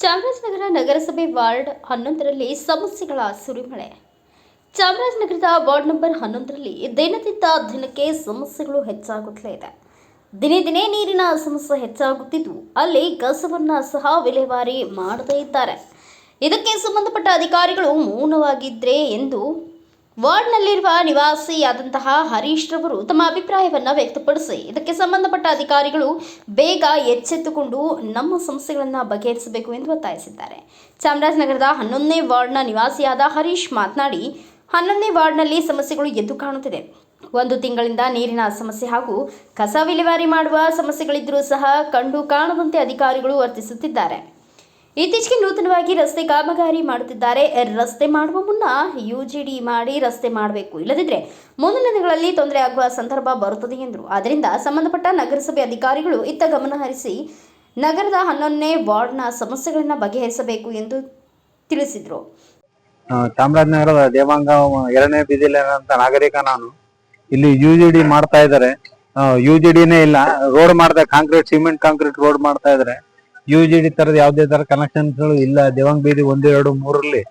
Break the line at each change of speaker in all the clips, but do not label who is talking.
ಚಾಮರಾಜನಗರ ನಗರಸಭೆ ವಾರ್ಡ್ 11ರಲ್ಲಿ ಸಮಸ್ಯೆಗಳ ಸುರಿಮಳೆ. ಚಾಮರಾಜನಗರದ ವಾರ್ಡ್ ನಂಬರ್ 11ರಲ್ಲಿ ದಿನದಿಂದ ದಿನಕ್ಕೆ ಸಮಸ್ಯೆಗಳು ಹೆಚ್ಚಾಗುತ್ತಲೇ ಇದೆ. ದಿನೇ ದಿನೇ ನೀರಿನ ಸಮಸ್ಯೆ ಹೆಚ್ಚಾಗುತ್ತಿದ್ದು, ಅಲ್ಲಿ ಕಸವನ್ನು ಸಹ ವಿಲೇವಾರಿ ಮಾಡದೇ ಇದ್ದಾರೆ. ಇದಕ್ಕೆ ಸಂಬಂಧಪಟ್ಟ ಅಧಿಕಾರಿಗಳು ಮೌನವಾಗಿದ್ರೆ ಎಂದು ವಾರ್ಡ್ನಲ್ಲಿರುವ ನಿವಾಸಿಯಾದಂತಹ ಹರೀಶ್ ರವರು ತಮ್ಮ ಅಭಿಪ್ರಾಯವನ್ನು ವ್ಯಕ್ತಪಡಿಸಿ, ಇದಕ್ಕೆ ಸಂಬಂಧಪಟ್ಟ ಅಧಿಕಾರಿಗಳು ಬೇಗ ಎಚ್ಚೆತ್ತುಕೊಂಡು ನಮ್ಮ ಸಮಸ್ಯೆಗಳನ್ನು ಬಗೆಹರಿಸಬೇಕು ಎಂದು ಒತ್ತಾಯಿಸಿದ್ದಾರೆ. ಚಾಮರಾಜನಗರದ 11ನೇ ವಾರ್ಡ್ನ ನಿವಾಸಿಯಾದ ಹರೀಶ್ ಮಾತನಾಡಿ, 11ನೇ ವಾರ್ಡ್ನಲ್ಲಿ ಸಮಸ್ಯೆಗಳು ಎದ್ದು ಕಾಣುತ್ತಿದೆ. ಒಂದು ತಿಂಗಳಿಂದ ನೀರಿನ ಸಮಸ್ಯೆ ಹಾಗೂ ಕಸ ವಿಲೇವಾರಿ ಮಾಡುವ ಸಮಸ್ಯೆಗಳಿದ್ದರೂ ಸಹ ಕಂಡು ಕಾಣದಂತೆ ಅಧಿಕಾರಿಗಳು ವರ್ತಿಸುತ್ತಿದ್ದಾರೆ. ಇತ್ತೀಚೆಗೆ ನೂತನವಾಗಿ ರಸ್ತೆ ಕಾಮಗಾರಿ ಮಾಡುತ್ತಿದ್ದಾರೆ. ರಸ್ತೆ ಮಾಡುವ ಮುನ್ನ ಯುಜಿಡಿ ಮಾಡಿ ರಸ್ತೆ ಮಾಡಬೇಕು, ಇಲ್ಲದಿದ್ದರೆ ಮುಂದಿನ ದಿನಗಳಲ್ಲಿ ತೊಂದರೆ ಆಗುವ ಸಂದರ್ಭ ಬರುತ್ತದೆ ಎಂದರು. ಆದ್ದರಿಂದ ಸಂಬಂಧಪಟ್ಟ ನಗರಸಭೆ ಅಧಿಕಾರಿಗಳು ಇತ್ತ ಗಮನ ಹರಿಸಿ ನಗರದ 11ನೇ ವಾರ್ಡ್ನ ಸಮಸ್ಯೆಗಳನ್ನು ಬಗೆಹರಿಸಬೇಕು ಎಂದು ತಿಳಿಸಿದರು.
ಚಾಮರಾಜನಗರದ ದೇವಾಂಗ 2ನೇ ಬೀದಿಲಿರುವಂತ ನಾಗರಿಕ ನಾನು. ಇಲ್ಲಿ ಯುಜಿಡಿ ಮಾಡ್ತಾ ಇದ್ದಾರೆ. ಯುಜಿಡಿನೇ ಇಲ್ಲ, ರೋಡ್ ಮಾಡ್ತಾ ಕಾಂಕ್ರೀಟ್, ಸಿಮೆಂಟ್ ಕಾಂಕ್ರೀಟ್ ರೋಡ್ ಮಾಡ್ತಾ ಇದ್ದಾರೆ. ಯುಜಿಡಿ ತರದ ಯಾವುದೇ ತರ ಕನೆಕ್ಷನ್ಗಳು ಇಲ್ಲ. ದೇವಾಂಗ ಬೀದಿ 1, 2, 3ರಲ್ಲಿ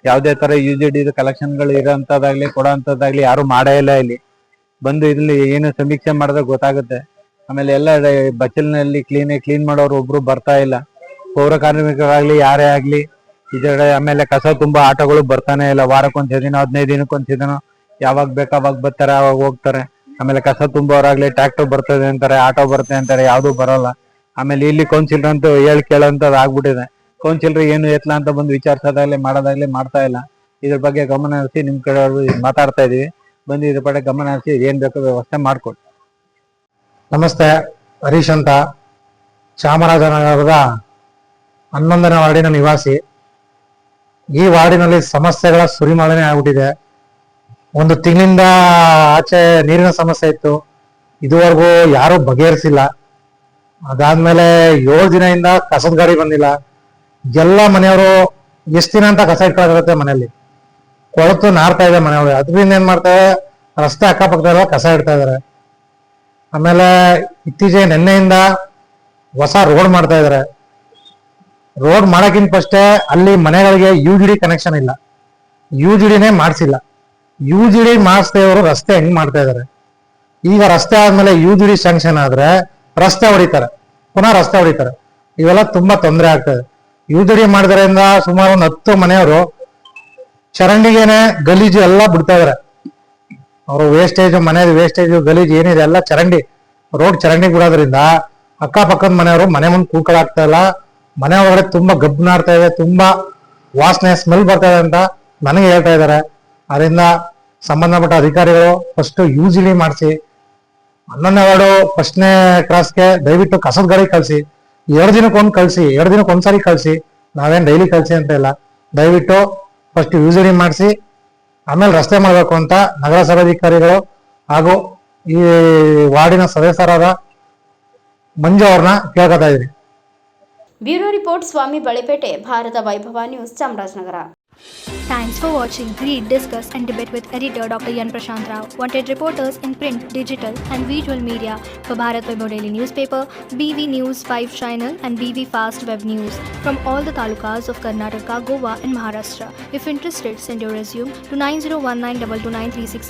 ಯಾವುದೇ ತರ ಯುಜಿಡಿ ಕಲೆಕ್ಷನ್ಗಳು ಇರೋಂಥದ್ದಾಗ್ಲಿ ಕೊಡೋಂಥದ್ದಾಗ್ಲಿ ಯಾರು ಮಾಡೇ ಇಲ್ಲ. ಇಲ್ಲಿ ಬಂದು ಇಲ್ಲಿ ಏನು ಸಮೀಕ್ಷೆ ಮಾಡಿದ್ರೆ ಗೊತ್ತಾಗುತ್ತೆ. ಆಮೇಲೆ ಎಲ್ಲ ಬಚ್ಚಲಿನಲ್ಲಿ ಕ್ಲೀನ್ ಮಾಡೋರು ಒಬ್ರು ಬರ್ತಾ ಇಲ್ಲ. ಪೌರ ಕಾರ್ಮಿಕರಾಗ್ಲಿ ಯಾರೇ ಆಗ್ಲಿ ಇದರ ಆಮೇಲೆ ಕಸ ತುಂಬಾ ಆಟೋಗಳು ಬರ್ತಾನೆ ಇಲ್ಲ. ವಾರಕ್ಕೊಂದ್ ದಿನ 15 ದಿನಕ್ಕೊಂದ್ ದಿನ ಯಾವಾಗ ಬೇಕಾವಾಗ ಬರ್ತಾರೆ, ಅವಾಗ ಹೋಗ್ತಾರೆ. ಆಮೇಲೆ ಕಸ ತುಂಬೋರಾಗ್ಲಿ ಟ್ರ್ಯಾಕ್ಟರ್ ಬರ್ತದೆ ಅಂತಾರೆ, ಆಟೋ ಬರ್ತದೆ ಅಂತಾರೆ, ಯಾವ್ದು ಬರೋಲ್ಲ. ಆಮೇಲೆ ಇಲ್ಲಿ ಕೌನ್ಸಿಲರ್ ಅಂತೂ ಕೇಳೋಂಥದ್ದು ಆಗ್ಬಿಟ್ಟಿದೆ. ಕೌನ್ಸಿಲರ್ ಏನು ಎತ್ಲಾ ಅಂತ ಬಂದು ವಿಚಾರಿಸೋದಾಗ್ಲಿ ಮಾಡೋದಾಗ್ಲಿ ಮಾಡ್ತಾ ಇಲ್ಲ. ಇದ್ರ ಬಗ್ಗೆ ಗಮನ ಹರಿಸಿ ನಿಮ್ ಕಡೆ ಮಾತಾಡ್ತಾ ಇದೀವಿ. ಬಂದು ಇದ್ರ ಬಗ್ಗೆ ಗಮನ ಹರಿಸಿ ಏನ್ ಬೇಕೋ ವ್ಯವಸ್ಥೆ ಮಾಡ್ಕೊಡಿ.
ನಮಸ್ತೆ, ಹರೀಶ್ ಅಂತ, ಚಾಮರಾಜನಗರದ 11ನೇ ವಾರ್ಡಿನ ನಿವಾಸಿ. ಈ ವಾರ್ಡಿನಲ್ಲಿ ಸಮಸ್ಯೆಗಳ ಸುರಿಮಳೆನೇ ಆಗ್ಬಿಟ್ಟಿದೆ. ಒಂದು ತಿಂಗಳಿಂದ ಆಚೆ ನೀರಿನ ಸಮಸ್ಯೆ ಇತ್ತು, ಇದುವರೆಗೂ ಯಾರು ಬಗೆಹರಿಸಿಲ್ಲ. ಅದಾದ್ಮೇಲೆ 7 ದಿನದಿಂದ ಕಸದ ಗಾಡಿ ಬಂದಿಲ್ಲ. ಎಲ್ಲ ಮನೆಯವರು ಎಷ್ಟು ದಿನ ಅಂತ ಕಸ ಇಟ್ಕೊಳ್ಳೋದಿರುತ್ತೆ, ಮನೆಯಲ್ಲಿ ಕೊಳತು ನಾರ್ತಾ ಇದೆ ಮನೆಯವರು. ಅದರಿಂದ ಏನ್ ಮಾಡ್ತಾರೆ, ರಸ್ತೆ ಅಕ್ಕಪಕ್ಕದಲ್ಲ ಕಸ ಇಡ್ತಾ ಇದಾರೆ. ಆಮೇಲೆ ಇತ್ತೀಚೆಗೆ ನಿನ್ನೆಯಿಂದ ಹೊಸ ರೋಡ್ ಮಾಡ್ತಾ ಇದಾರೆ. ರೋಡ್ ಮಾಡಕ್ಕಿಂತ ಫಸ್ಟೇ ಅಲ್ಲಿ ಮನೆಗಳಿಗೆ ಯುಜಿಡಿ ಕನೆಕ್ಷನ್ ಇಲ್ಲ, ಯುಜಿಡಿನೇ ಮಾಡಿಸಿಲ್ಲ. ಯುಜಿಡಿ ಮಾಡಿಸ್ದೇವರು ರಸ್ತೆ ಹೆಂಗ್ ಮಾಡ್ತಾ ಇದಾರೆ. ಈಗ ರಸ್ತೆ ಆದ್ಮೇಲೆ ಯುಜಿಡಿ ಸ್ಯಾಂಕ್ಷನ್ ಆದ್ರೆ ರಸ್ತೆ ಹೊಡಿತಾರೆ, ಪುನಃ ರಸ್ತೆ ಹೊಡಿತಾರೆ. ಇವೆಲ್ಲ ತುಂಬಾ ತೊಂದರೆ ಆಗ್ತದೆ. ಯುಜಿಡಿ ಮಾಡಿದ್ರಿಂದ ಸುಮಾರು 10 ಮನೆಯವರು ಚರಂಡಿಗೆನೆ ಗಲೀಜು ಎಲ್ಲ ಬಿಡ್ತಾ ಇದಾರೆ. ಅವರು ವೇಸ್ಟೇಜ್, ಮನೆಯ ವೇಸ್ಟೇಜ್ ಗಲೀಜು ಏನಿದೆ ಎಲ್ಲ ಚರಂಡಿ, ರೋಡ್ ಚರಂಡಿ ಬಿಡೋದ್ರಿಂದ ಅಕ್ಕಪಕ್ಕದ ಮನೆಯವರು ಮನೆ ಮುಂದೆ ಕೂಕಳಾಗ್ತಾ ಇಲ್ಲ. ಮನೆ ಒಳಗಡೆ ತುಂಬಾ ಗಬ್ಬನಾಡ್ತಾ ಇದೆ, ತುಂಬಾ ವಾಸನೆ ಸ್ಮೆಲ್ ಬರ್ತಾ ಇದೆ ಅಂತ ನನಗೆ ಹೇಳ್ತಾ ಇದ್ದಾರೆ. ಅದರಿಂದ ಸಂಬಂಧಪಟ್ಟ ಅಧಿಕಾರಿಗಳು ಫಸ್ಟ್ ಯುಜಿಡಿ ಮಾಡಿಸಿ, 11ನೇ ವಾರ್ಡು ಫಸ್ಟ್ನೇ ಕ್ರಾಸ್ಗೆ ದಯವಿಟ್ಟು ಕಸದ ಗಾಡಿ ಕಳಿಸಿ. 2 ದಿನಕ್ಕೊಂದು ಕಳಿಸಿ, 2 ದಿನಕ್ಕೊಂದ್ಸರಿ ಕಳಿಸಿ. ನಾವೇನ್ ಡೈಲಿ ಕಳಿಸಿ ಅಂತ ಇಲ್ಲ. ದಯವಿಟ್ಟು ಫಸ್ಟ್ ಯುಜಿಡಿ ಮಾಡಿಸಿ, ಆಮೇಲೆ ರಸ್ತೆ ಮಾಡಬೇಕು ಅಂತ ನಗರಸಭಾಧಿಕಾರಿಗಳು ಹಾಗೂ ಈ ವಾರ್ಡಿನ ಸದಸ್ಯರಾದ ಮಂಜು ಅವ್ರನ್ನ ಕೇಳ್ಕೊತಾ ಇದೀನಿ.
ಬ್ಯೂರೋ ರಿಪೋರ್ಟ್, ಸ್ವಾಮಿ ಬಳಿಪೇಟೆ, ಭಾರತ ವೈಭವ news, Chamarajanagar.
Thanks for watching. Read, discuss and debate with editor Dr. Yan Prashant Rao. Wanted reporters in print, digital and visual media for Bharat Vaibhav Daily Newspaper, BV News 5 Channel and BV Fast Web News from all the talukas of Karnataka, Goa and Maharashtra. If interested, send your resume to 9019229369.